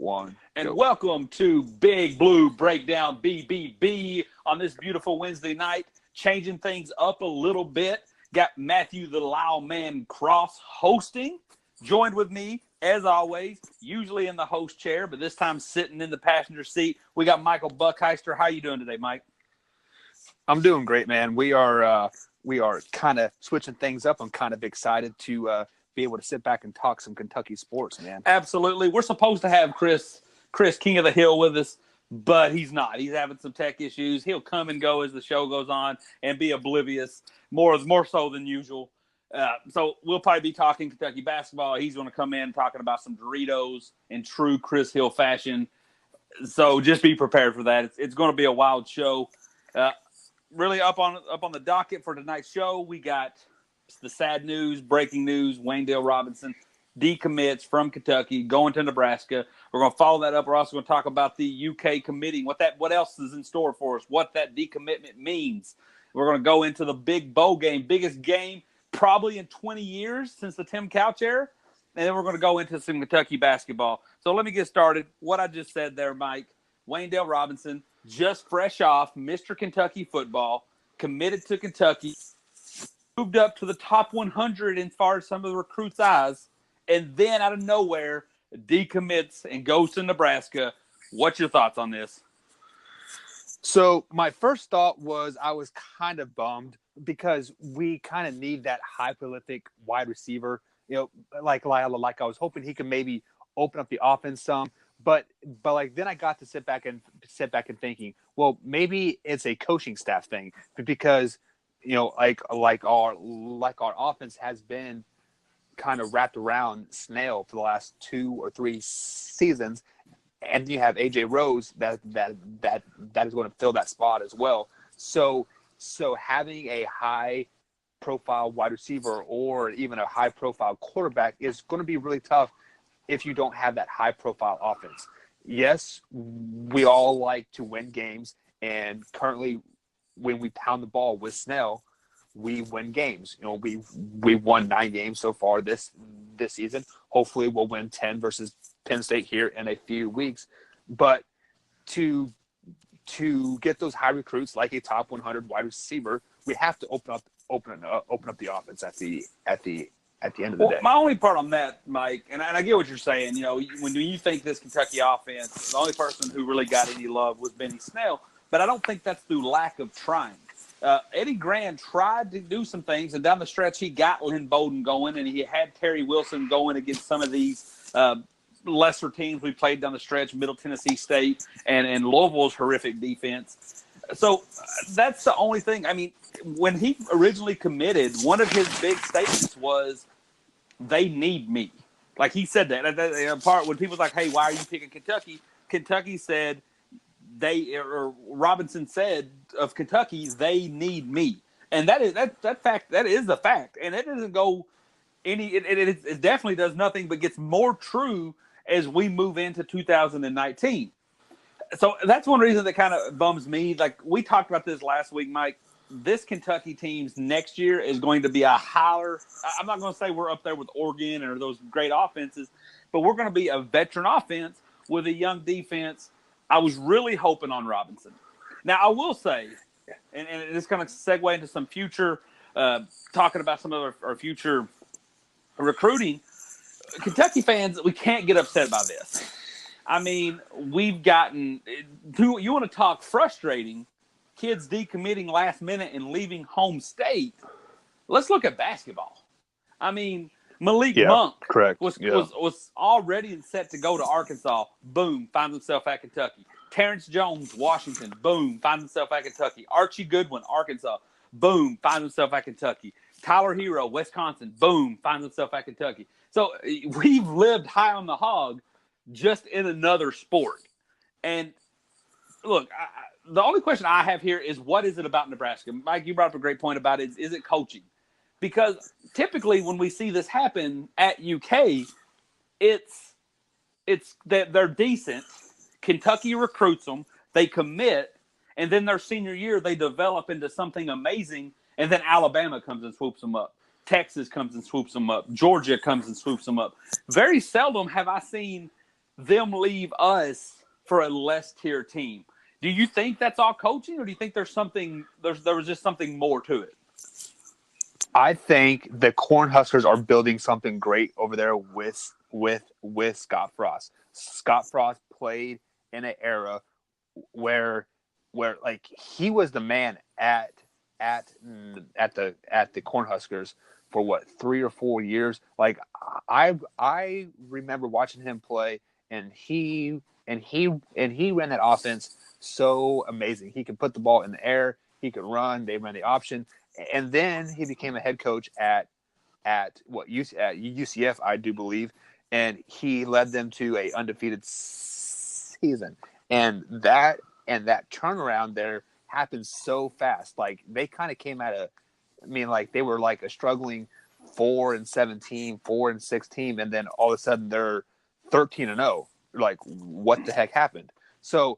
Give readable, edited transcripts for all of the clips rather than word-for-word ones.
one. And Go. welcome to Big Blue Breakdown BBB on this beautiful Wednesday night. Changing things up a little bit. Got Matthew the Lyle Man Cross hosting. Joined with me, as always, usually in the host chair, but this time sitting in the passenger seat. We got Michael Buckheister. How you doing today, Mike? I'm doing great, man. We are kind of switching things up. I'm kind of excited to be able to sit back and talk some Kentucky sports, man. Absolutely. We're supposed to have Chris King of the Hill with us, but he's not. He's having some tech issues. He'll come and go as the show goes on and be oblivious, more so than usual. So we'll probably be talking Kentucky basketball. He's going to come in talking about some Doritos in true Chris Hill fashion. So just be prepared for that. It's going to be a wild show. Really up on the docket for tonight's show, we got the sad news, breaking news, Wandale Robinson decommits from Kentucky, going to Nebraska. We're going to follow that up. We're also going to talk about the UK committing, what else is in store for us, what that decommitment means. We're going to go into the big bowl game, biggest game probably in 20 years since the Tim Couch era. And then we're going to go into some Kentucky basketball. So let me get started. What I just said there, Mike, Wandale Robinson, just fresh off Mr. Kentucky football, committed to Kentucky, moved up to the top 100 as far as some of the recruits' eyes, and then out of nowhere, decommits and goes to Nebraska. What's your thoughts on this? So my first thought was I was kind of bummed because we kind of need that high prolific wide receiver. You know, like I was hoping he could maybe open up the offense some. But like then I got to sit back and thinking, well, maybe it's a coaching staff thing because you know, like our offense has been kind of wrapped around Snail for the last 2 or 3 seasons, and you have AJ Rose that is going to fill that spot as well. So having a high profile wide receiver or even a high profile quarterback is going to be really tough if you don't have that high profile offense. Yes, we all like to win games, and currently when we pound the ball with Snell, we win games. You know, we won 9 games so far this season. Hopefully we'll win 10 versus Penn State here in a few weeks. But to get those high recruits like a top 100 wide receiver, we have to open up the offense at the end of the day. My only part on that, Mike, and I get what you're saying. You know, when you think this Kentucky offense, the only person who really got any love was Benny Snell, but I don't think that's through lack of trying. Eddie Grand tried to do some things, and down the stretch he got Lynn Bowden going, and he had Terry Wilson going against some of these lesser teams we played down the stretch, Middle Tennessee State and Louisville's horrific defense. So that's the only thing. I mean, when he originally committed, one of his big statements was, they need me. Like he said that. Part when people's like, hey, why are you picking Kentucky? Kentucky said, Robinson said of Kentucky, they need me. And that is the fact. And it doesn't go it definitely does nothing but gets more true as we move into 2019. So that's one reason that kind of bums me. Like we talked about this last week, Mike. This Kentucky team's next year is going to be a higher. I'm not going to say we're up there with Oregon or those great offenses, but we're going to be a veteran offense with a young defense. I was really hoping on Robinson. Now, I will say, and it's going to segue into some future, talking about some of our future recruiting. Kentucky fans, we can't get upset about this. I mean, we've gotten – you want to talk frustrating, kids decommitting last minute and leaving home state. Let's look at basketball. I mean, Malik Monk was already and set to go to Arkansas. Boom, finds himself at Kentucky. Terrence Jones, Washington. Boom, finds himself at Kentucky. Archie Goodwin, Arkansas. Boom, finds himself at Kentucky. Tyler Hero, Wisconsin. Boom, finds himself at Kentucky. So we've lived high on the hog just in another sport. And look, the only question I have here is, what is it about Nebraska? Mike, you brought up a great point about it. Is it coaching? Because typically when we see this happen at UK, it's that they're decent. Kentucky recruits them, they commit, and then their senior year they develop into something amazing, and then Alabama comes and swoops them up. Texas comes and swoops them up. Georgia comes and swoops them up. Very seldom have I seen them leave us for a less tier team. Do you think that's all coaching, or do you think there was just something more to it? I think the Cornhuskers are building something great over there with Scott Frost. Scott Frost played in an era where like he was the man at the Cornhuskers for what 3 or 4 years. Like I remember watching him play, and he ran that offense so amazing. He could put the ball in the air, he could run. They ran the option, and then he became a head coach at UCF, I do believe, and he led them to a undefeated season. And that turnaround there happened so fast. Like they kind of came like they were like a struggling 4-17, 4-6 team, and then all of a sudden they're 13-0. Like what the heck happened? So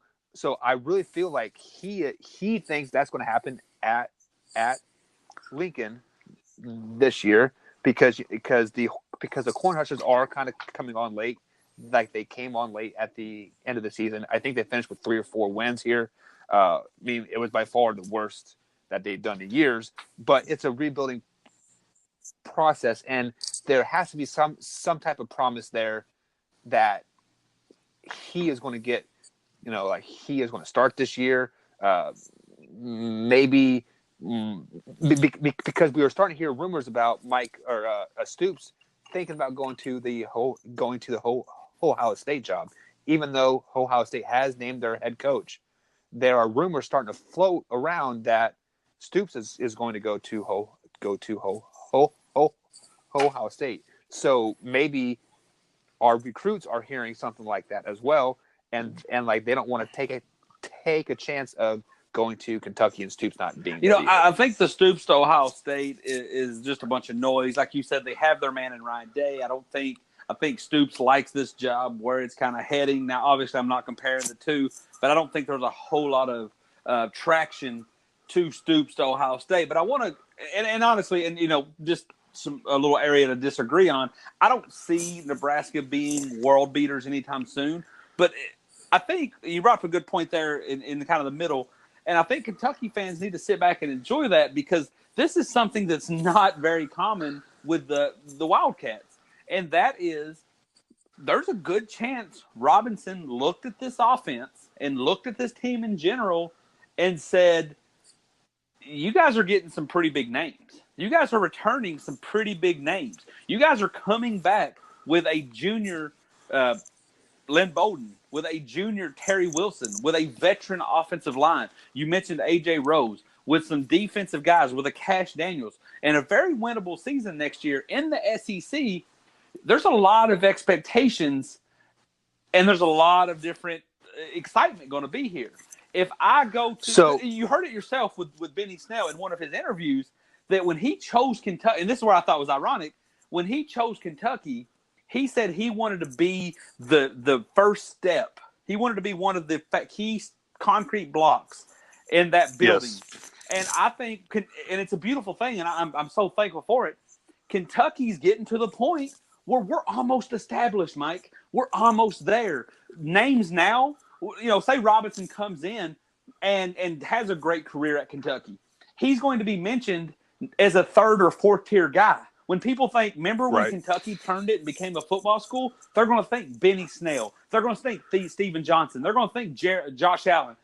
I really feel like he thinks that's going to happen at Lincoln this year because the Cornhuskers are kind of coming on late. Like they came on late at the end of the season. I think they finished with 3 or 4 wins here. I mean, it was by far the worst that they've done in years, but it's a rebuilding process, and there has to be some type of promise there that he is going to get, like he is going to start this year. Maybe because we were starting to hear rumors about Mike or Stoops thinking about going to the whole Ohio State job, even though Ohio State has named their head coach. There are rumors starting to float around that Stoops is going to go to Ohio State. So maybe our recruits are hearing something like that as well, and like they don't want to take a chance of going to Kentucky and Stoops not being there. I think the Stoops to Ohio State is just a bunch of noise. Like you said, they have their man in Ryan Day. I think Stoops likes this job where it's kind of heading. Now, obviously, I'm not comparing the two, but I don't think there's a whole lot of traction to Stoops to Ohio State. But I want to, and honestly, and just a little area to disagree on. I don't see Nebraska being world beaters anytime soon. But I think you brought up a good point there in kind of the middle. And I think Kentucky fans need to sit back and enjoy that, because this is something that's not very common with the Wildcats. And that is, there's a good chance Robinson looked at this offense and looked at this team in general and said, you guys are getting some pretty big names. You guys are returning some pretty big names. You guys are coming back with a junior Lynn Bowden, with a junior Terry Wilson, with a veteran offensive line. You mentioned A.J. Rose, with some defensive guys, with a Cash Daniels, and a very winnable season next year in the SEC. There's a lot of expectations, and there's a lot of different excitement going to be here. If I go to – you heard it yourself with Benny Snell in one of his interviews, that when he chose Kentucky – and this is where I thought was ironic – when he chose Kentucky – he said he wanted to be the first step. He wanted to be one of the key concrete blocks in that building. Yes. And I think, and it's a beautiful thing, and I'm so thankful for it. Kentucky's getting to the point where we're almost established, Mike. We're almost there. Names now, say Robinson comes in and has a great career at Kentucky. He's going to be mentioned as a 3rd or 4th tier guy. When people think, remember when Kentucky turned it and became a football school, they're going to think Benny Snell. They're going to think Steven Johnson. They're going to think Josh Allen,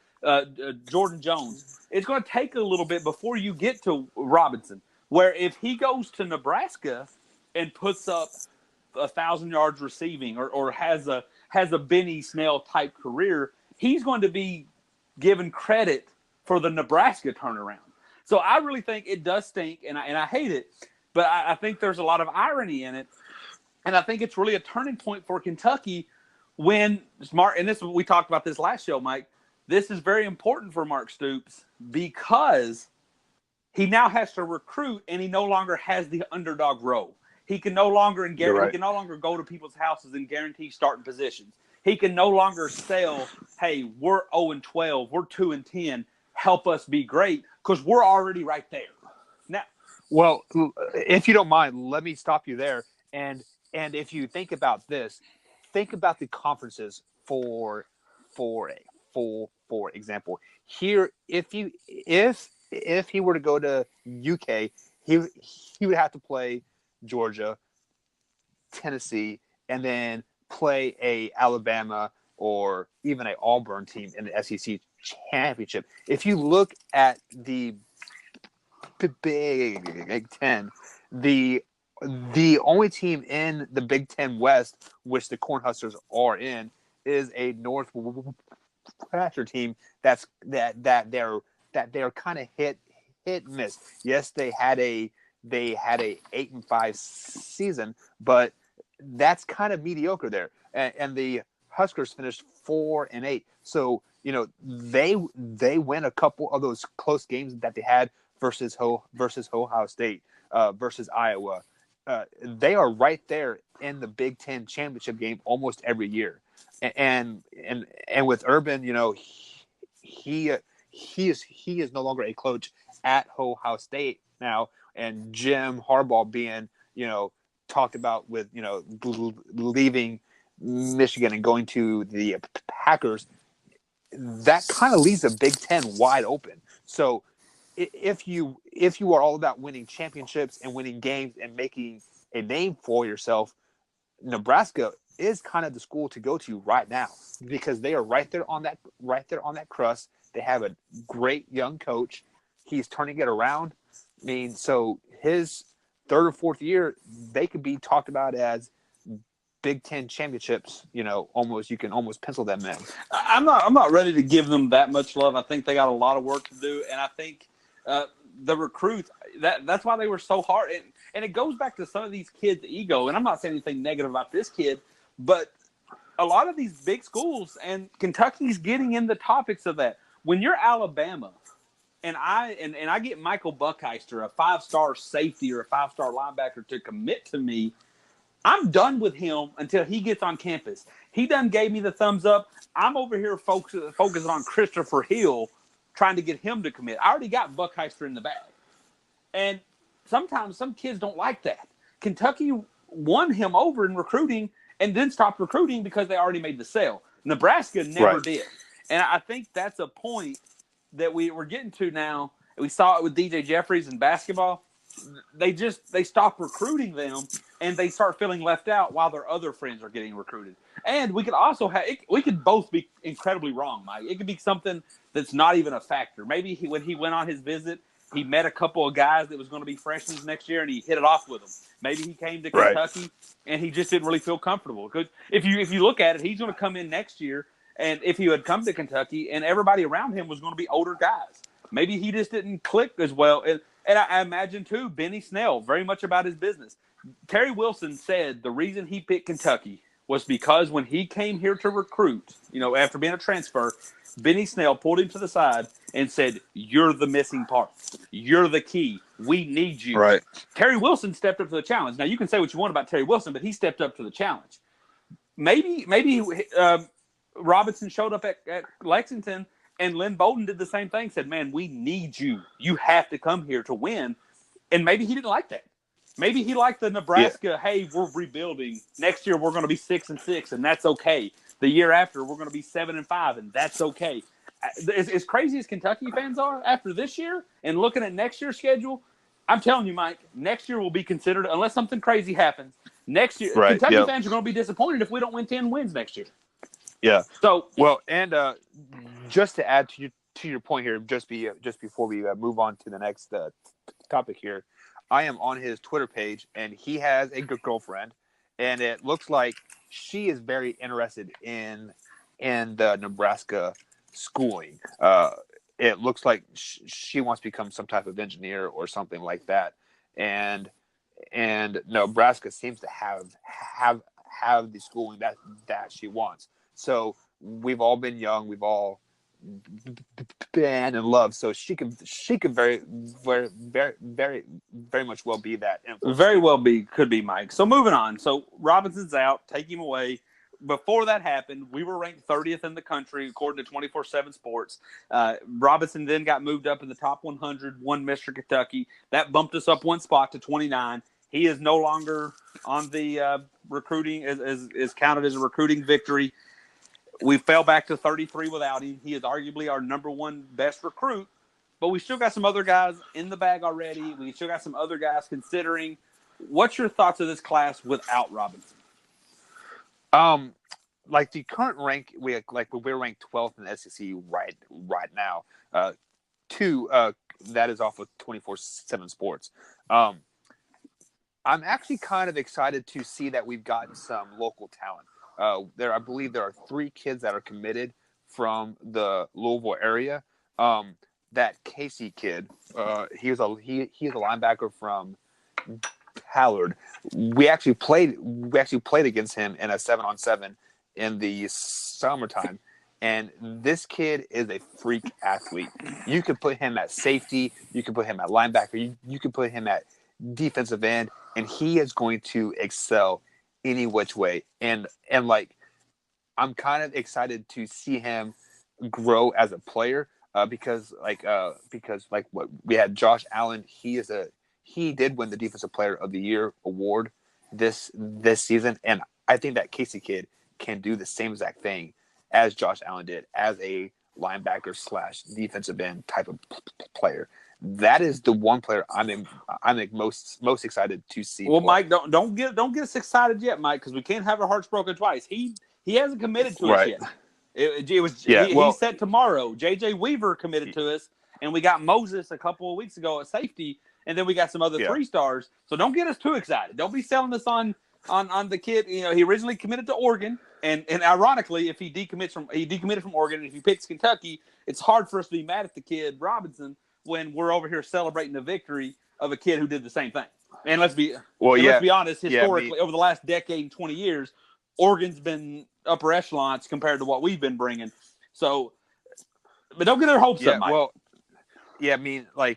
Jordan Jones. It's going to take a little bit before you get to Robinson, where if he goes to Nebraska and puts up 1,000 yards receiving or has a Benny Snell type career, he's going to be given credit for the Nebraska turnaround. So I really think it does stink, and I hate it. But I think there's a lot of irony in it. And I think it's really a turning point for Kentucky when Mark, and we talked about this last show, Mike. This is very important for Mark Stoops because he now has to recruit, and he no longer has the underdog role. He can no longer he can no longer go to people's houses and guarantee starting positions. He can no longer sell, hey, we're 0-12, we're 2-10, help us be great, because we're already right there. Now, well, if you don't mind, let me stop you there. And if you think about this, think about the conferences for for example. Here, if he were to go to UK, he would have to play Georgia, Tennessee, and then play a Alabama or even a Auburn team in the SEC championship. If you look at the Big Ten, the only team in the Big Ten West, which the Cornhuskers are in, is a Northwestern team that they're kind of hit and miss. Yes, they had a 8-5 season, but that's kind of mediocre there. And the Huskers finished 4-8. So they win a couple of those close games that they had versus Ohio State, versus Iowa. They are right there in the Big Ten championship game almost every year. And with Urban, he is no longer a coach at Ohio State now, and Jim Harbaugh being talked about with leaving Michigan and going to the Packers. That kind of leaves the Big Ten wide open. So if you are all about winning championships and winning games and making a name for yourself, Nebraska is kind of the school to go to right now, because they are right there on that crust. They have a great young coach. He's turning it around. I mean, so his third or fourth year, they could be talked about as Big Ten championships. You can almost pencil them in. I'm not ready to give them that much love. I think they got a lot of work to do, and I think the recruits, that's why they were so hard. And it goes back to some of these kids' ego. And I'm not saying anything negative about this kid, but a lot of these big schools, and Kentucky's getting in the topics of that. When you're Alabama, and I get Michael Buckheister, a 5-star safety or a 5-star linebacker, to commit to me, I'm done with him until he gets on campus. He done gave me the thumbs up. I'm over here focusing on Christopher Hill, trying to get him to commit. I already got Buckheister in the bag. And sometimes some kids don't like that. Kentucky won him over in recruiting and then stopped recruiting because they already made the sale. Nebraska never did. And I think that's a point that we're getting to now. We saw it with DJ Jeffries in basketball. They stop recruiting them, and they start feeling left out while their other friends are getting recruited. And we could also we could both be incredibly wrong, Mike. It could be something that's not even a factor. Maybe when he went on his visit, he met a couple of guys that was going to be freshmen next year, and he hit it off with them. Maybe he came to Kentucky, and he just didn't really feel comfortable. Because if you look at it, he's going to come in next year, and if he had come to Kentucky, and everybody around him was going to be older guys, maybe he just didn't click as well. And I imagine, too, Benny Snell, very much about his business. Terry Wilson said the reason he picked Kentucky was because when he came here to recruit, after being a transfer, Benny Snell pulled him to the side and said, "You're the missing part. You're the key. We need you." Right. Terry Wilson stepped up to the challenge. Now, you can say what you want about Terry Wilson, but he stepped up to the challenge. Maybe Robinson showed up at Lexington, and Lynn Bolden did the same thing, said, "Man, we need you. You have to come here to win." And maybe he didn't like that. Maybe he liked the Nebraska, hey, we're rebuilding. Next year we're going to be 6-6, and that's okay. The year after we're going to be 7-5, and that's okay. As crazy as Kentucky fans are after this year and looking at next year's schedule, I'm telling you, Mike, next year will be considered, unless something crazy happens, next year, Kentucky fans are going to be disappointed if we don't win 10 wins next year. Yeah. So, well, and just to add to your point here, just before we move on to the next topic here, I am on his Twitter page, and he has a good girlfriend, and it looks like she is very interested in the Nebraska schooling. It looks like she wants to become some type of engineer or something like that, and Nebraska seems to have the schooling that she wants. So we've all been young, we've all been in love, so she could very much well be that influence. Very well could be, Mike. So moving on. So Robinson's out, take him away. Before that happened, we were ranked 30th in the country according to 24/7 Sports. Robinson then got moved up in the top 100, won Mr. Kentucky. That bumped us up one spot to 29. He is no longer on the recruiting, is counted as a recruiting victory. We fell back to 33 without him. He is arguably our number one best recruit, but we still got some other guys in the bag already. We still got some other guys considering. What's your thoughts of this class without Robinson? Like the current rank, we're ranked 12th in the SEC right now. That is off of 24/7 Sports. I'm actually kind of excited to see that we've gotten some local talent. I believe there are 3 kids that are committed from the Louisville area. That Casey kid, he's a linebacker from Hallard. We actually played against him in a 7-on-7 in the summertime. And this kid is a freak athlete. You could put him at safety. You could put him at linebacker. You could put him at defensive end, and he is going to excel any which way. And like, I'm kind of excited to see him grow as a player because what we had Josh Allen. He did win the Defensive Player of the Year award this season, and I think that Casey kid can do the same exact thing as Josh Allen did as a linebacker / defensive end type of player. That is the one player I'm most excited to see. Well, play. Mike, don't get us excited yet, Mike, because we can't have our hearts broken twice. He hasn't committed to us yet. He said tomorrow. JJ Weaver committed to us, and we got Moses a couple of weeks ago at safety, and then we got some other 3-stars. So don't get us too excited. Don't be selling us on the kid. You know, he originally committed to Oregon. And ironically, if he decommitted from Oregon, and if he picks Kentucky, it's hard for us to be mad at the kid Robinson when we're over here celebrating the victory of a kid who did the same thing. And let's be honest, historically, over the last decade and 20 years, Oregon's been upper echelons compared to what we've been bringing. So, but don't get their hopes up, Mike. Well, I mean, I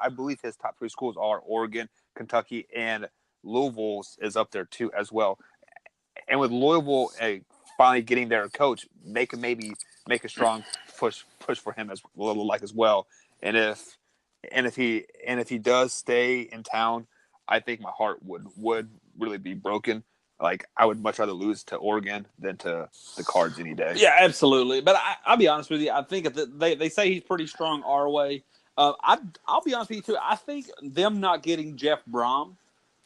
believe his top 3 schools are Oregon, Kentucky, and Louisville is up there too as well. And with Louisville finally getting their coach, they can maybe make a strong push for him as well. And if he does stay in town, I think my heart would really be broken. Like, I would much rather lose to Oregon than to the Cards any day. Yeah, absolutely. But I'll be honest with you. I think they say he's pretty strong our way. I'll be honest with you too. I think them not getting Jeff Brom.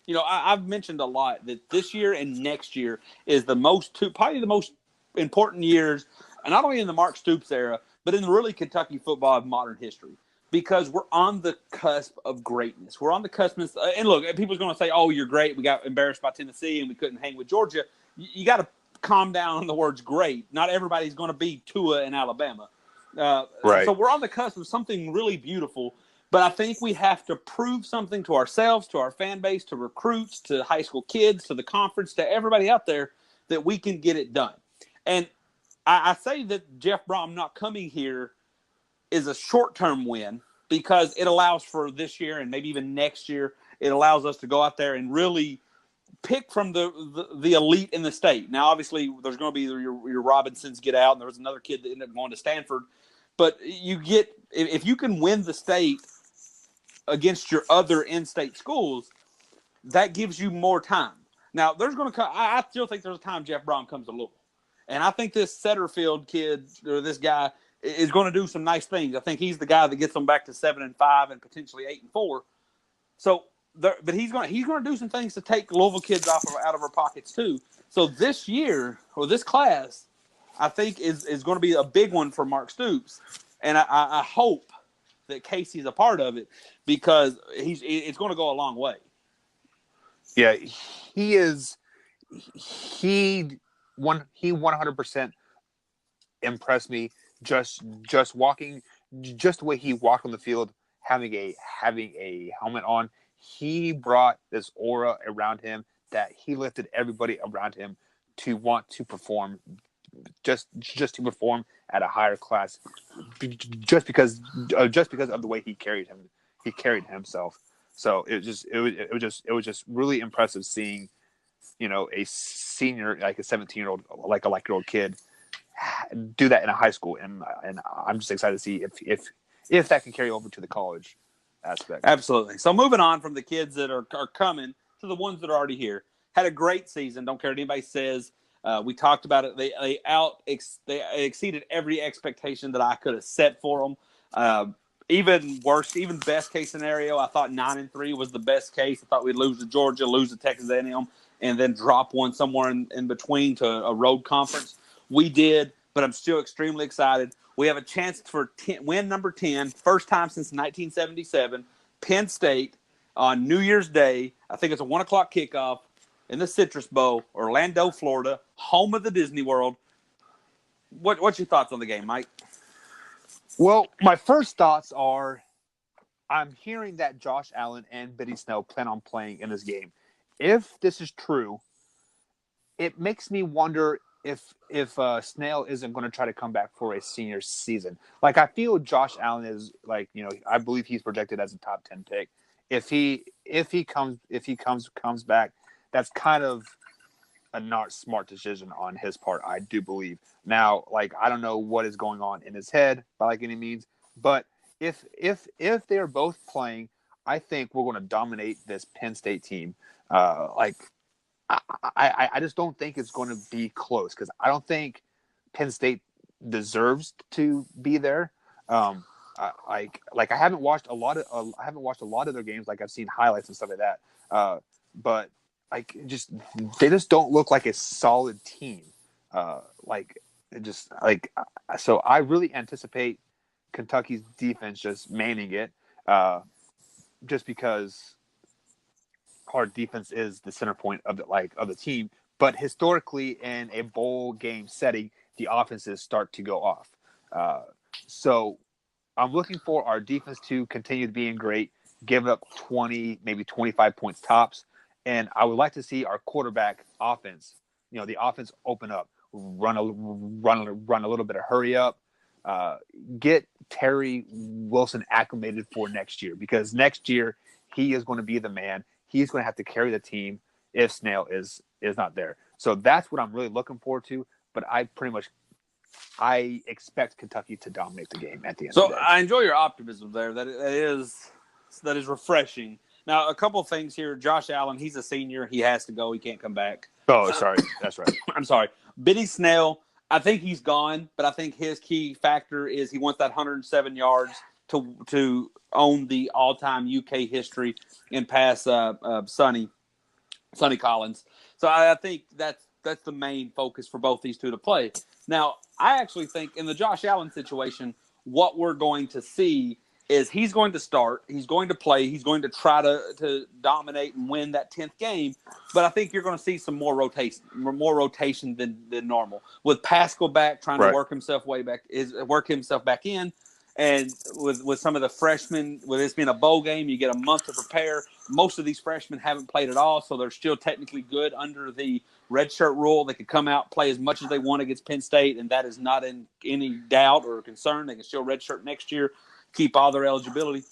You know, I've mentioned a lot that this year and next year is probably the most important years, and not only in the Mark Stoops era, but in the really Kentucky football of modern history, because we're on the cusp of greatness. We're on the cusp. And look, people's going to say, oh, you're great. We got embarrassed by Tennessee and we couldn't hang with Georgia. You got to calm down on the words great. Not everybody's going to be Tua in Alabama. Right. So we're on the cusp of something really beautiful. But I think we have to prove something to ourselves, to our fan base, to recruits, to high school kids, to the conference, to everybody out there that we can get it done. And I say that Jeff Brom not coming here is a short-term win because it allows for this year and maybe even next year, it allows us to go out there and really pick from the elite in the state. Now, obviously, there's going to be your Robinsons get out, and there was another kid that ended up going to Stanford. But if you can win the state against your other in-state schools, that gives you more time. Now, there's going to come. I still think there's a time Jeff Brom comes to Louisville, and I think this Setterfield kid or this guy is going to do some nice things. I think he's the guy that gets them back to 7-5 and potentially 8-4. So, but he's going to do some things to take Louisville kids out of our pockets too. So this year or this class, I think is going to be a big one for Mark Stoops, and I hope that Casey's a part of it because it's going to go a long way. Yeah, he is. He 100% impressed me. Just walking, just the way he walked on the field, having a helmet on. He brought this aura around him that he lifted everybody around him to want to perform, just to perform at a higher class, just because of the way he carried himself. So it was just really impressive seeing, a senior, like a 17-year-old, like a like-year-old kid, do that in a high school, and I'm just excited to see if that can carry over to the college. aspect. Absolutely. So moving on from the kids that are coming to the ones that are already here. Had a great season. Don't care what anybody says. We talked about it. They exceeded every expectation that I could have set for them. Even worse, even best case scenario, I thought 9-3 was the best case. I thought we'd lose to Georgia, lose to Texas A&M, and then drop one somewhere in between to a road conference. We did, but I'm still extremely excited. We have a chance for win number 10, first time since 1977, Penn State on New Year's Day. I think it's a 1 o'clock kickoff in the Citrus Bowl, Orlando, Florida, home of the Disney World. What's your thoughts on the game, Mike? Well, my first thoughts are I'm hearing that Josh Allen and Benny Snell plan on playing in this game. If this is true, it makes me wonder if Snell isn't going to try to come back for a senior season. Like, I feel Josh Allen is like, I believe he's projected as a top 10 pick. If he comes back, that's kind of a not smart decision on his part, I do believe. Now, like, I don't know what is going on in his head by like any means, but if they're both playing, I think we're going to dominate this Penn State team. I just don't think it's going to be close because I don't think Penn State deserves to be there. I haven't watched a lot of their games. Like, I've seen highlights and stuff like that. But they just don't look like a solid team. So I really anticipate Kentucky's defense just manning it, just because our defense is the center point of the team. But historically, in a bowl game setting, the offenses start to go off. So I'm looking for our defense to continue being great, give up 20, maybe 25 points tops. And I would like to see our quarterback offense, the offense open up, run a little bit of hurry up, get Terry Wilson acclimated for next year, because next year he is going to be the man. He's going to have to carry the team if Snell is not there. So that's what I'm really looking forward to. But I expect Kentucky to dominate the game at the end of the day. So I enjoy your optimism there. That is refreshing. Now, a couple of things here. Josh Allen, he's a senior. He has to go. He can't come back. Oh, sorry. That's right. I'm sorry. Benny Snell, I think he's gone, but I think his key factor is he wants that 107 yards to own the all-time UK history and pass Sonny Collins. So I think that's the main focus for both these two to play. Now, I actually think in the Josh Allen situation, what we're going to see is he's going to start, he's going to play, he's going to try to dominate and win that 10th game, but I think you're going to see some more rotation than normal. With Pascal back trying to work himself back in, and with some of the freshmen, with this being a bowl game, you get a month to prepare. Most of these freshmen haven't played at all, so they're still technically good under the redshirt rule. They could come out, play as much as they want against Penn State, and that is not in any doubt or concern. They can still redshirt next year, keep all their eligibility.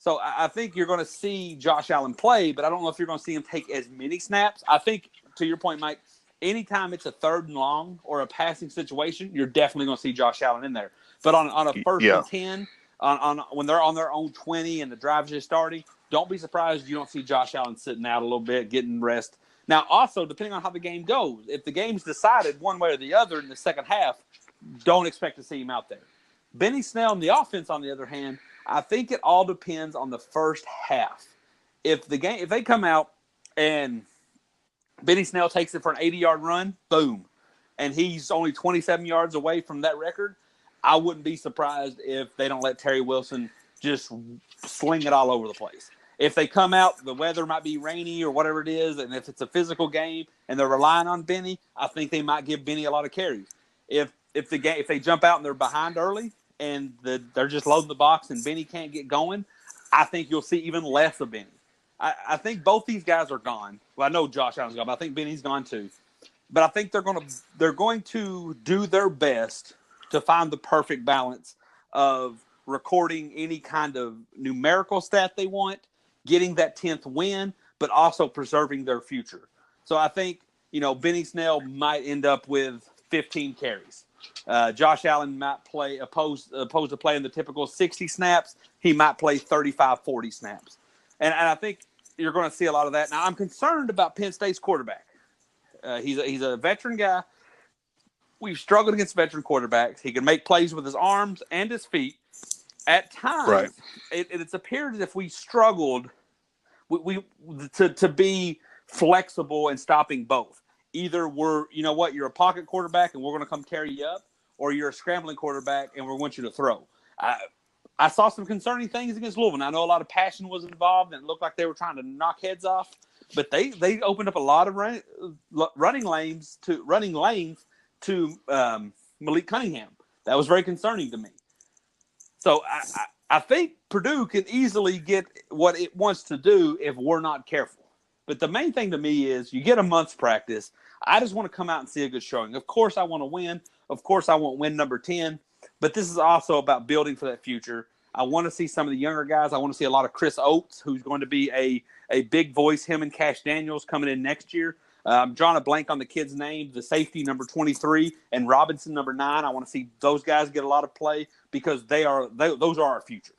So I think you're going to see Josh Allen play, but I don't know if you're going to see him take as many snaps. I think, to your point, Mike, anytime it's a 3rd and long or a passing situation, you're definitely going to see Josh Allen in there. But on a 1st and 10, on when they're on their own 20 and the drive's just starting, don't be surprised if you don't see Josh Allen sitting out a little bit, getting rest. Now, also, depending on how the game goes, if the game's decided one way or the other in the second half, don't expect to see him out there. Benny Snell and the offense, on the other hand, I think it all depends on the first half. If they come out and Benny Snell takes it for an 80-yard run, boom, and he's only 27 yards away from that record, I wouldn't be surprised if they don't let Terry Wilson just sling it all over the place. If they come out, the weather might be rainy or whatever it is, and if it's a physical game and they're relying on Benny, I think they might give Benny a lot of carries. If they jump out and they're behind early and they're just loading the box and Benny can't get going, I think you'll see even less of Benny. I think both these guys are gone. Well, I know Josh Allen's gone, but I think Benny's gone too. But I think they're going to do their best to find the perfect balance of recording any kind of numerical stat they want, getting that 10th win, but also preserving their future. So I think, Benny Snell might end up with 15 carries. Josh Allen might play opposed to playing the typical 60 snaps. He might play 35, 40 snaps. And I think you're going to see a lot of that. Now, I'm concerned about Penn State's quarterback. He's a veteran guy. We've struggled against veteran quarterbacks. He can make plays with his arms and his feet. At times, Right. It's appeared as if we struggled to be flexible and stopping both. Either you're a pocket quarterback and we're going to come carry you up, or you're a scrambling quarterback and we want you to throw. I saw some concerning things against Louisville. I know a lot of passion was involved and it looked like they were trying to knock heads off, but they opened up a lot of running lanes to Malik Cunningham. That was very concerning to me. So I think Purdue can easily get what it wants to do if we're not careful. But the main thing to me is you get a month's practice. I just want to come out and see a good showing. Of course, I want to win. Of course, I want win number 10. But this is also about building for that future. I want to see some of the younger guys. I want to see a lot of Chris Oates, who's going to be a big voice, him and Cash Daniels coming in next year. I'm drawing a blank on the kid's name, the safety number 23 and Robinson number 9. I want to see those guys get a lot of play because those are our future.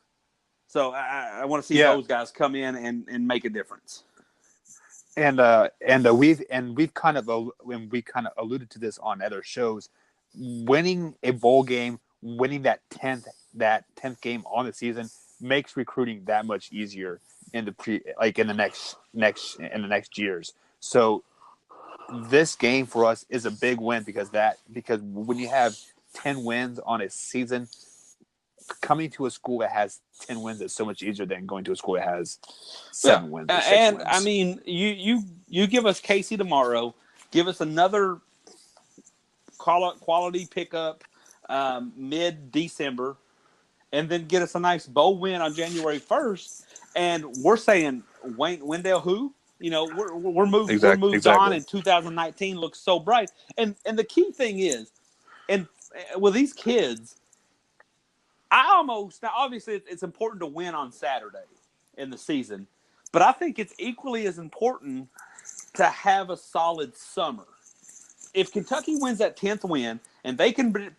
So I want to see those guys come in and make a difference. We've kind of alluded to this on other shows. Winning a bowl game, winning that 10th game on the season makes recruiting that much easier in the next years. So this game for us is a big win because when you have 10 wins on a season, coming to a school that has 10 wins is so much easier than going to a school that has 7 wins or 6 wins. I mean, you give us Casey tomorrow, give us another quality pickup mid-December, and then get us a nice bowl win on January 1st, and we're saying Wandale who? We're moved exactly. on, and 2019 looks so bright. And the key thing is, and with these kids, now obviously it's important to win on Saturday in the season, but I think it's equally as important to have a solid summer. If Kentucky wins that 10th win and they can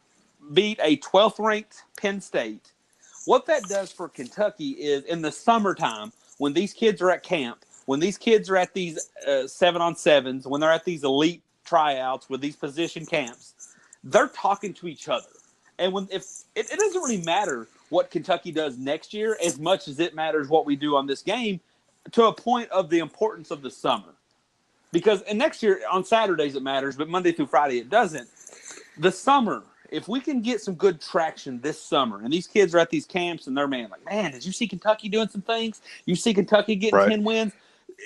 beat a 12th ranked Penn State, what that does for Kentucky is in the summertime when these kids are at camp, when these kids are at these 7-on-7s, when they're at these elite tryouts with these position camps, they're talking to each other. And it doesn't really matter what Kentucky does next year as much as it matters what we do on this game to a point of the importance of the summer. Because next year on Saturdays it matters, but Monday through Friday it doesn't. The summer, if we can get some good traction this summer, and these kids are at these camps and they're man, did you see Kentucky doing some things? You see Kentucky getting 10 wins?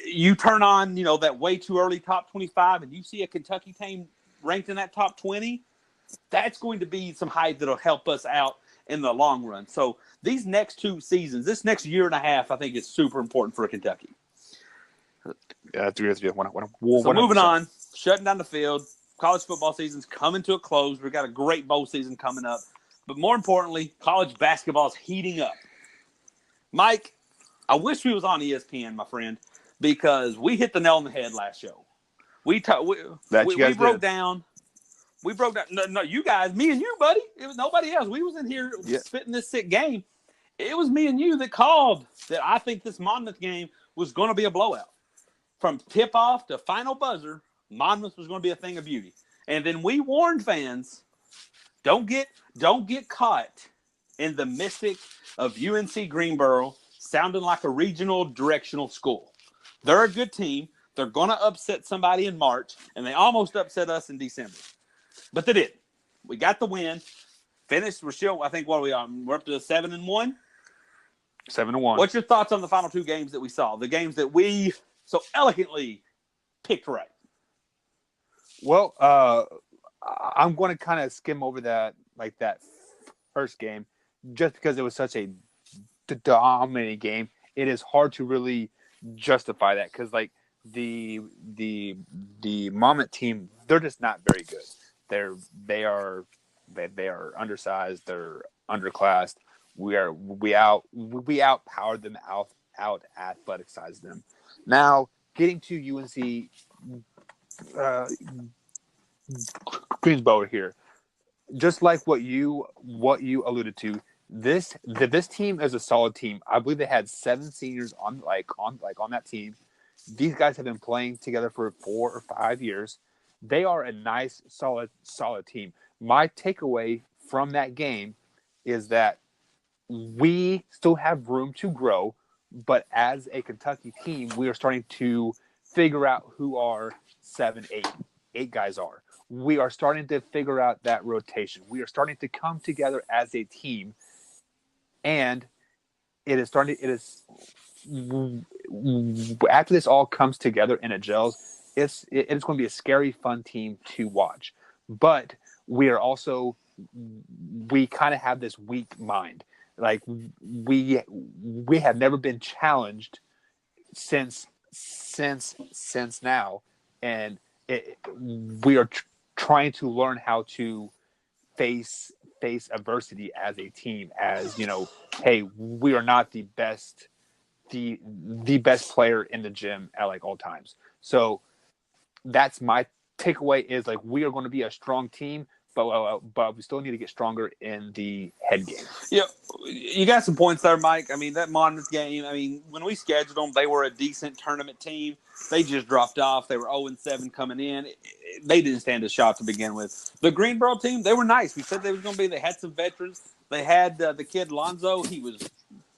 You turn on, that way too early top 25 and you see a Kentucky team ranked in that top 20, that's going to be some hype that'll help us out in the long run. So these next 2 seasons, this next year and a half, I think is super important for Kentucky. Yeah, that's good. So moving on, shutting down the field. College football season's coming to a close. We've got a great bowl season coming up. But more importantly, college basketball is heating up. Mike, I wish we was on ESPN, my friend, because we hit the nail on the head last show. We broke down. No, you guys, me and you, buddy. It was nobody else. We was in here spitting this sick game. It was me and you that called that I think this Monmouth game was going to be a blowout. From tip-off to final buzzer, Monmouth was going to be a thing of beauty. And then we warned fans, don't get caught in the mystic of UNC Greenboro sounding like a regional directional school. They're a good team. They're going to upset somebody in March, and they almost upset us in December. But they did. We got the win. Finished. We're still, I think, what are we on? We're up to 7-1. 7-1. What's your thoughts on the final 2 games that we saw? The games that we so elegantly picked right. Well, I'm going to kind of skim over that first game, just because it was such a dominating game. It is hard to really justify that because the Monmouth team, they're just not very good. They are undersized. They're underclassed. We outpowered them, out athleticized them. Now getting to UNC Greensboro here, just like what you alluded to, this team is a solid team. I believe they had 7 seniors on that team. These guys have been playing together for 4 or 5 years. They are a nice, solid team. My takeaway from that game is that we still have room to grow, but as a Kentucky team, we are starting to figure out who our 7, 8 guys are. We are starting to figure out that rotation. We are starting to come together as a team, and it is starting. It is after this all comes together and it gels. It's going to be a scary, fun team to watch, but we are also we kind of have this weak mind. Like we have never been challenged since now, and we are trying to learn how to face adversity as a team. As you know, hey, we are not the best player in the gym at like all times. So that's my takeaway is like we are going to be a strong team, but we still need to get stronger in the head game. Yeah, you got some points there, Mike. I mean, that Monmouth game, I mean, when we scheduled them, they were a decent tournament team. They just dropped off. They were 0-7 coming in. They didn't stand a shot to begin with. The Greenboro team, they were nice. We said they was going to be. They had some veterans. They had the kid Lonzo. He was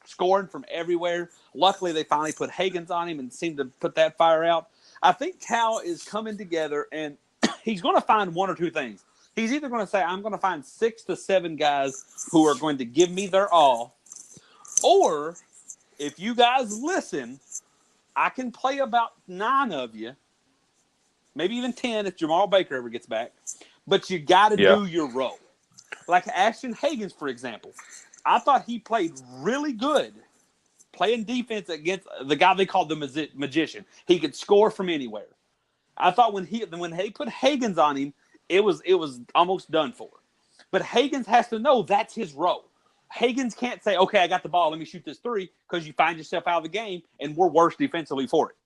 scoring from everywhere. Luckily, they finally put Higgins on him and seemed to put that fire out. I think Cal is coming together, and he's going to find one or two things. He's either going to say, I'm going to find 6 to 7 guys who are going to give me their all, or if you guys listen, I can play about 9 of you, maybe even 10 if Jamal Baker ever gets back, but you got to do your role. Like Ashton Higgins, for example. I thought he played really good playing defense against the guy they called the magician. He could score from anywhere. I thought when they put Higgins on him, it was almost done for. But Higgins has to know that's his role. Higgins can't say, okay, I got the ball, let me shoot this 3, because you find yourself out of the game and we're worse defensively for it.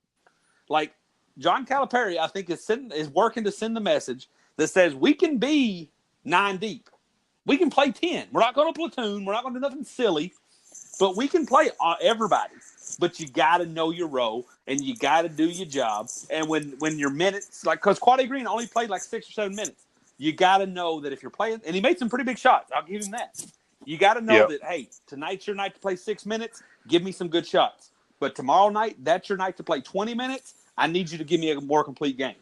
Like John Calipari, I think, is working to send the message that says we can be 9 deep. We can play 10. We're not going to platoon. We're not going to do nothing silly. But we can play everybody. But you got to know your role, and you got to do your job. And when your minutes, like, because Quade Green only played like 6 or 7 minutes, you got to know that if you're playing, and he made some pretty big shots. I'll give him that. You got to know that, hey, tonight's your night to play 6 minutes. Give me some good shots. But tomorrow night, that's your night to play 20 minutes. I need you to give me a more complete game.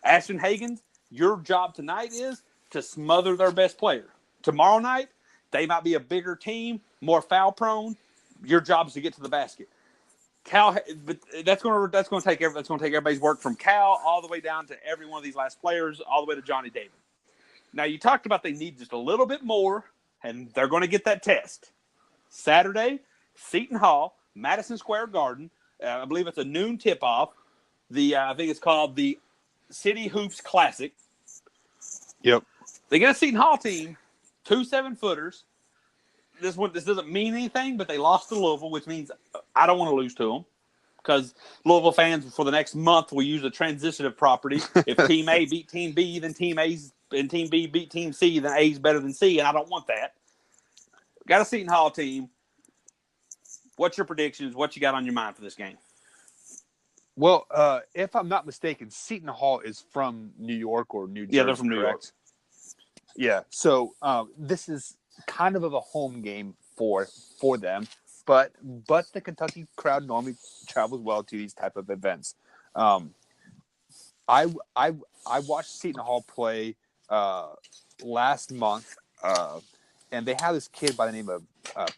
Ashton Higgins, your job tonight is to smother their best player. Tomorrow night, they might be a bigger team, more foul prone. Your job is to get to the basket. Cal, but that's going to take everybody's work from Cal all the way down to every one of these last players, all the way to Johnny David. Now you talked about they need just a little bit more, and they're going to get that test. Saturday, Seton Hall, Madison Square Garden. I believe it's a noon tip-off. I think it's called the City Hoops Classic. Yep. They get a Seton Hall team, 2 7-footers. This doesn't mean anything, but they lost to Louisville, which means I don't want to lose to them, because Louisville fans for the next month will use a transitive property. If Team A beat Team B, then Team B beat Team C, then A is better than C, and I don't want that. Got a Seton Hall team. What's your predictions? What you got on your mind for this game? Well, if I'm not mistaken, Seton Hall is from New York or New Jersey. Yeah, they're from New York. Yeah, so this is kind of a home game for them, but the Kentucky crowd normally travels well to these type of events. I watched Seton Hall play last month, and they have this kid by the name of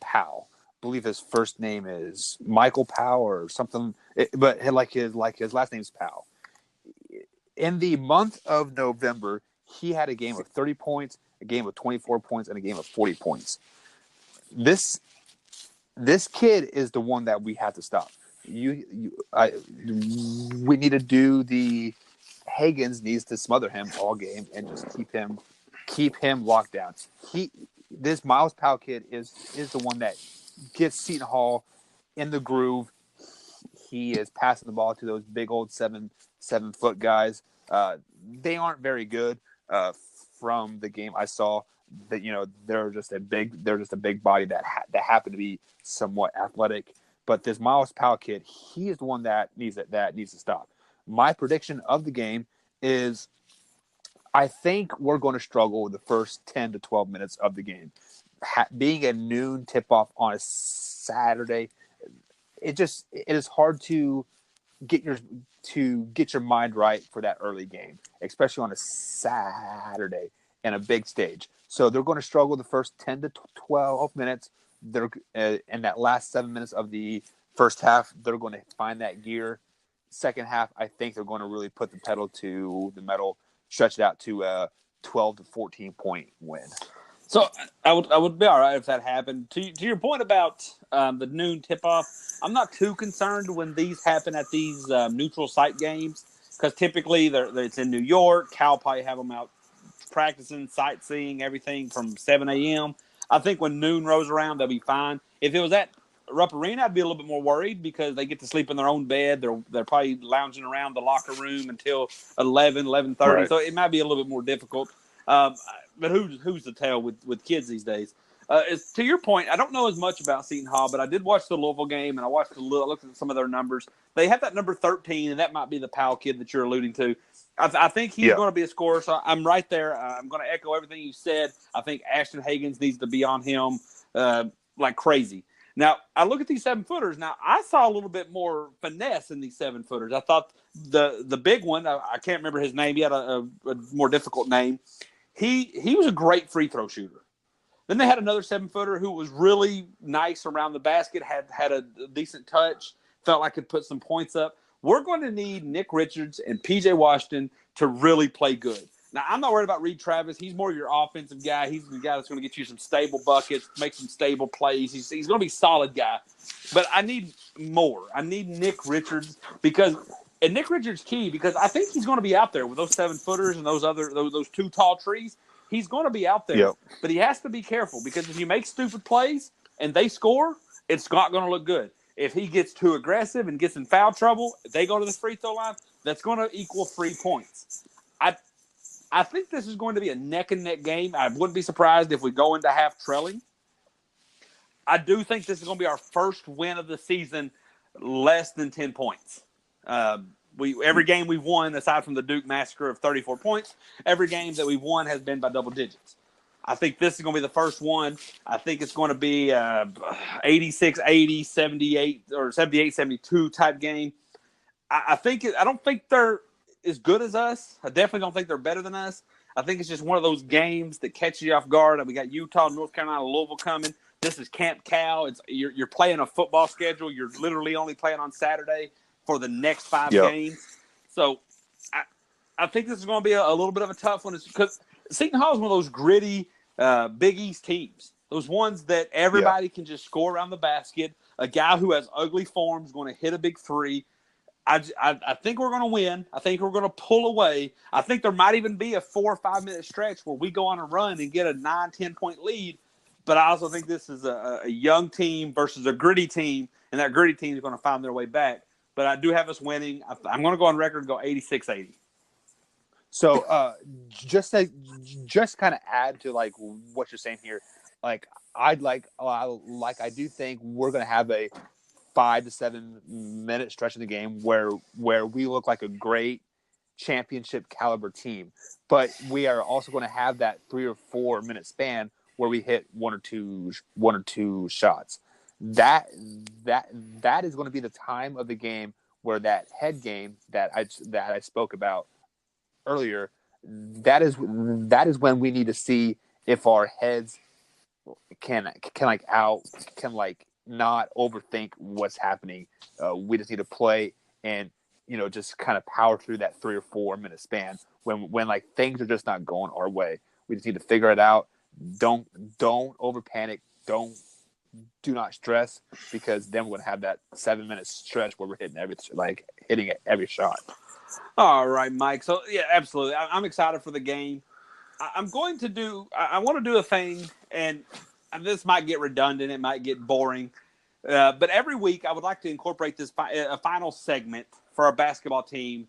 Powell. I believe his first name is Michael Powell or something, but his last name's Powell. In the month of November, he had a game of 30 points, a game of 24 points, and a game of 40 points. This kid is the one that we have to stop. We need to do the Higgins needs to smother him all game and just keep him locked down. This Miles Powell kid is the one that gets Seton Hall in the groove. He is passing the ball to those big old 7-foot guys. They aren't very good. from the game I saw that they're just a big body that happened to be somewhat athletic. But this Miles Powell kid, he is the one that needs to stop. My prediction of the game is I think we're going to struggle with the first 10 to 12 minutes of the game. Being a noon tip-off on a Saturday, it is hard to get your mind right for that early game, especially on a Saturday and a big stage. So they're going to struggle the first 10 to 12 minutes. They're in that last 7 minutes of the first half, they're going to find that gear. Second half, I think they're going to really put the pedal to the metal, stretch it out to a 12 to 14 point win. So I would be all right if that happened. To your point about the noon tip-off, I'm not too concerned when these happen at these neutral site games because typically it's in New York. Cal probably have them out practicing, sightseeing, everything from 7 a.m. I think when noon rolls around, they'll be fine. If it was at Rupp Arena, I'd be a little bit more worried because they get to sleep in their own bed. They're probably lounging around the locker room until 11:30. Right. So it might be a little bit more difficult. But who's to tell with kids these days? To your point, I don't know as much about Seton Hall, but I did watch the Louisville game and I looked at some of their numbers. They have that number 13, and that might be the Powell kid that you're alluding to. I think he's going to be a scorer, so I'm right there. I'm going to echo everything you said. I think Ashton Hagans needs to be on him like crazy. Now, I look at these 7-footers. Now, I saw a little bit more finesse in these 7-footers. I thought the big one, I can't remember his name. He had a more difficult name. He was a great free throw shooter. Then they had another 7-footer who was really nice around the basket, had a decent touch, felt like could put some points up. We're going to need Nick Richards and P.J. Washington to really play good. Now, I'm not worried about Reed Travis. He's more your offensive guy. He's the guy that's going to get you some stable buckets, make some stable plays. He's going to be a solid guy. But I need more. I need Nick Richards and Nick Richards key because I think he's going to be out there with those 7-footers and those two tall trees. He's going to be out there, but he has to be careful because if you make stupid plays and they score, it's not going to look good. If he gets too aggressive and gets in foul trouble, if they go to the free throw line, that's going to equal 3 points. I think this is going to be a neck-and-neck game. I wouldn't be surprised if we go into half trailing. I do think this is going to be our first win of the season less than 10 points. Every game we've won, aside from the Duke massacre of 34 points, every game that we've won has been by double digits. I think this is going to be the first one. I think it's going to be 86-80, 78 or 78-72 type game. I don't think they're as good as us. I definitely don't think they're better than us. I think it's just one of those games that catches you off guard. We got Utah, North Carolina, Louisville coming. This is Camp Cal. You're playing a football schedule. You're literally only playing on Saturday for the next 5 games. So I think this is going to be a little bit of a tough one because Seton Hall is one of those gritty Big East teams. Those ones that everybody can just score around the basket. A guy who has ugly form is going to hit a big three. I think we're going to win. I think we're going to pull away. I think there might even be a 4 or 5 minute stretch where we go on a run and get a 9-10 point lead. But I also think this is a young team versus a gritty team, and that gritty team is going to find their way back. But I do have us winning. I'm going to go on record and go 86-80. So just kind of add to like what you're saying here, like I do think we're going to have a 5 to 7 minute stretch in the game where we look like a great championship caliber team, but we are also going to have that 3 or 4 minute span where we hit one or two shots. That is going to be the time of the game where that head game that I spoke about earlier, that is when we need to see if our heads can not overthink what's happening. We just need to play and just kind of power through that 3 or 4 minute span when like things are just not going our way. We just need to figure it out. Don't over panic. Do not stress, because then we're going to have that 7 minute stretch where we're hitting every shot. All right, Mike. So yeah, absolutely. I'm excited for the game. I want to do a thing, and this might get redundant. It might get boring. But every week I would like to incorporate a final segment for our basketball team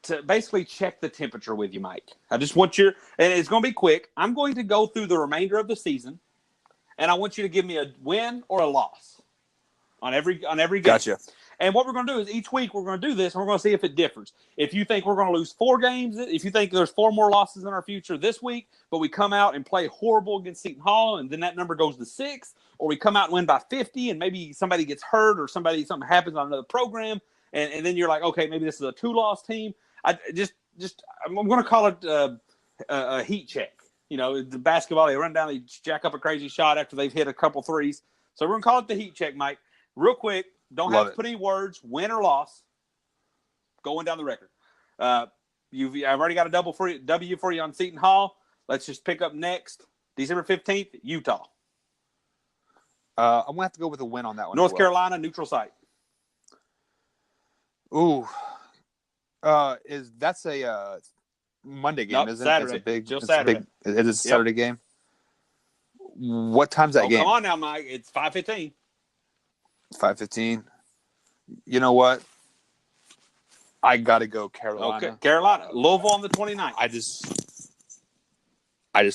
to basically check the temperature with you, Mike. I just want and it's going to be quick. I'm going to go through the remainder of the season, and I want you to give me a win or a loss on every game. Gotcha. And what we're going to do is each week we're going to do this, and we're going to see if it differs. If you think we're going to lose 4 games, if you think there's 4 more losses in our future this week, but we come out and play horrible against Seton Hall, and then that number goes to 6, or we come out and win by 50, and maybe somebody gets hurt or something happens on another program, and then you're like, okay, maybe this is a 2-loss team. I'm going to call it a heat check. You know, the basketball, they run down, they jack up a crazy shot after they've hit a couple threes. So we're going to call it the heat check, Mike. Real quick. Don't have to put any words, win or loss, going down the record. I've already got a W for you on Seton Hall. Let's just pick up next. December 15th, Utah. I'm going to have to go with a win on that one. North Carolina, neutral site. Ooh. That's a Monday game, isn't Saturday. it? Just Saturday. It is a Saturday game? What time's that game? Come on now, Mike. It's 5:15. 5:15. You know what? I got to go Carolina. Okay, Carolina. Louisville on the 29th. I just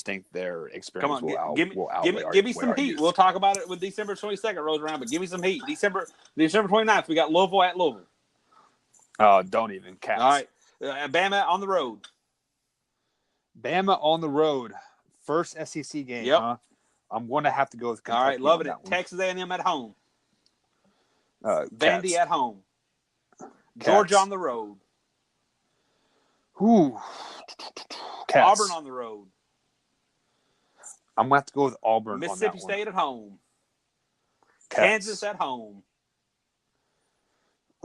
think their experience Come on, will give me some heat. We'll talk about it when December 22nd rolls around, but give me some heat. December 29th, we got Louisville at Louisville. Don't even Cats. All right. Bama on the road. Bama on the road. First SEC game, yep. Huh? I'm going to have to go with Kentucky. All right, loving it. Texas A&M at home. Vandy at home. Cats. Georgia on the road. Ooh. Cats. Auburn on the road. I'm going to have to go with Auburn. Mississippi on that State one. at home. Cats. Kansas at home.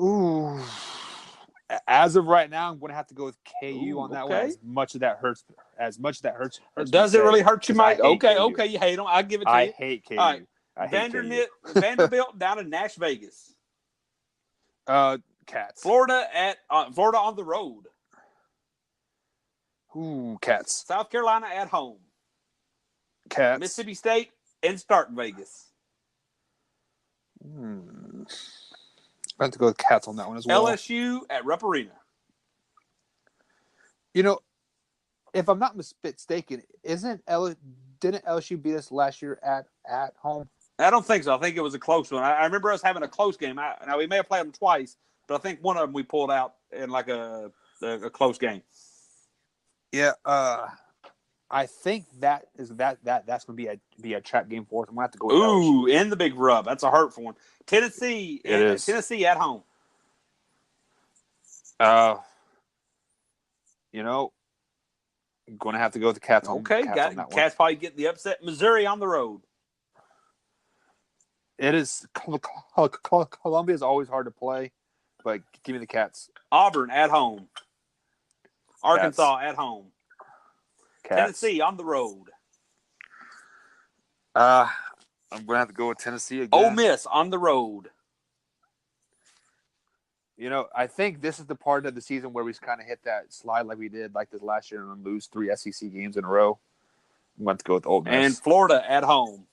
Ooh. As of right now, I'm going to have to go with KU on that one. As much as that hurts. Does it really hurt you, Mike? Okay, you hate them. I'll give it to you. I hate KU. All right. Vanderbilt down in Nash Vegas. Cats. Florida on the road. Ooh, Cats. South Carolina at home. Cats. Mississippi State and start Vegas. I have to go with Cats on that one as well. LSU at Rupp Arena. You know, if I'm not mistaken, didn't LSU beat us last year at home? I don't think so. I think it was a close one. I remember us having a close game. Now, we may have played them twice, but I think one of them we pulled out in like a close game. Yeah, I think that's going to be a trap game for us. I'm going to have to go with LSU. In the big rub. That's a hurtful one. Tennessee. It is. Tennessee at home. You know, I'm going to have to go with the Cats. Okay, Cats probably get the upset. Missouri on the road. It is. Columbia is always hard to play, but give me the Cats. Auburn at home. Arkansas at home. Cats. Tennessee on the road. I'm going to have to go with Tennessee again. Ole Miss on the road. You know, I think this is the part of the season where we kind of hit that slide like we did like this last year and lose 3 SEC games in a row. I'm going to have to go with Ole Miss. And Florida at home.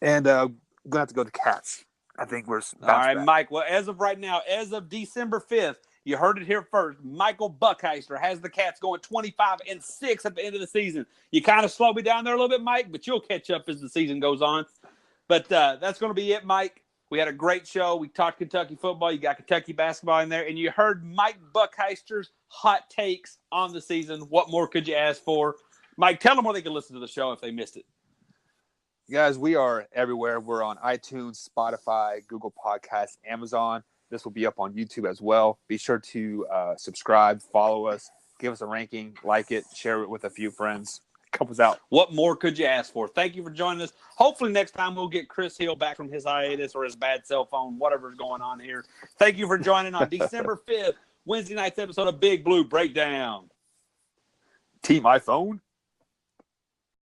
And I'm going to have to go with the Cats. I think we're all right, back. Mike. Well, as of right now, as of December 5th, you heard it here first. Michael Buckheister has the Cats going 25-6 at the end of the season. You kind of slow me down there a little bit, Mike, but you'll catch up as the season goes on. But that's going to be it, Mike. We had a great show. We talked Kentucky football. You got Kentucky basketball in there. And you heard Mike Buckheister's hot takes on the season. What more could you ask for? Mike, tell them where they can listen to the show if they missed it. Guys, we are everywhere. We're on iTunes, Spotify, Google Podcasts, Amazon. This will be up on YouTube as well. Be sure to subscribe, follow us, give us a ranking, like it, share it with a few friends. Help us out. What more could you ask for? Thank you for joining us. Hopefully next time we'll get Chris Hill back from his hiatus or his bad cell phone, whatever's going on here. Thank you for joining on December 5th, Wednesday night's episode of Big Blue Breakdown. Team iPhone.